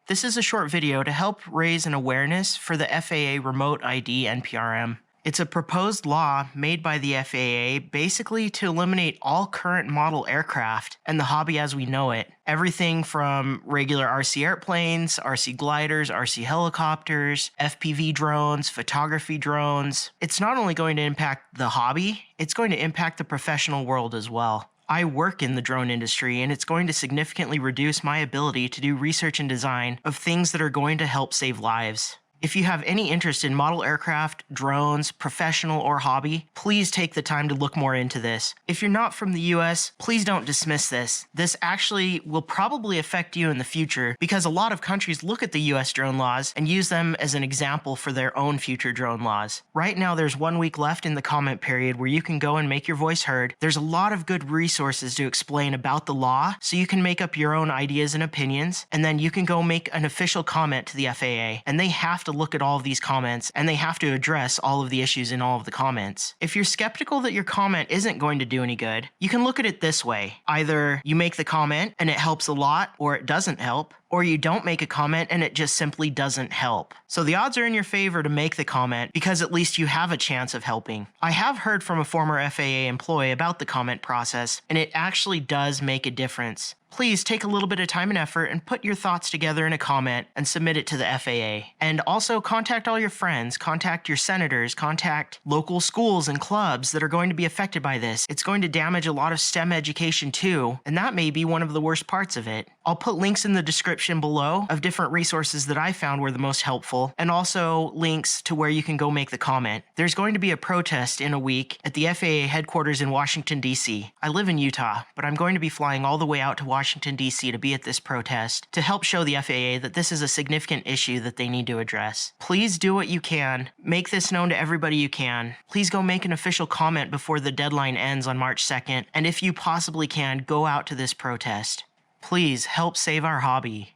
This is a short video to help raise an awareness for the FAA Remote ID NPRM. It's a proposed law made by the FAA basically to eliminate all current model aircraft and the hobby as we know it. Everything from regular RC airplanes, RC gliders, RC helicopters, FPV drones, photography drones. It's not only going to impact the hobby, it's going to impact the professional world as well. I work in the drone industry, and it's going to significantly reduce my ability to do research and design of things that are going to help save lives. If you have any interest in model aircraft, drones, professional or hobby, please take the time to look more into this. If you're not from the US, please don't dismiss this. This actually will probably affect you in the future because a lot of countries look at the US drone laws and use them as an example for their own future drone laws. Right now, there's 1 week left in the comment period where you can go and make your voice heard. There's a lot of good resources to explain about the law, so you can make up your own ideas and opinions, and then you can go make an official comment to the FAA, and they have to look at all of these comments and they have to address all of the issues in all of the comments. If you're skeptical that your comment isn't going to do any good, you can look at it this way. Either you make the comment and it helps a lot, or it doesn't help, or you don't make a comment and it just simply doesn't help. So the odds are in your favor to make the comment because at least you have a chance of helping. I have heard from a former FAA employee about the comment process, and it actually does make a difference. Please take a little bit of time and effort and put your thoughts together in a comment and submit it to the FAA. And also contact all your friends, contact your senators, contact local schools and clubs that are going to be affected by this. It's going to damage a lot of STEM education too, and that may be one of the worst parts of it. I'll put links in the description below of different resources that I found were the most helpful, and also links to where you can go make the comment. There's going to be a protest in a week at the FAA headquarters in Washington, D.C. I live in Utah, but I'm going to be flying all the way out to Washington, D.C. to be at this protest to help show the FAA that this is a significant issue that they need to address. Please do what you can. Make this known to everybody you can. Please go make an official comment before the deadline ends on March 2nd, and if you possibly can, go out to this protest. Please help save our hobby.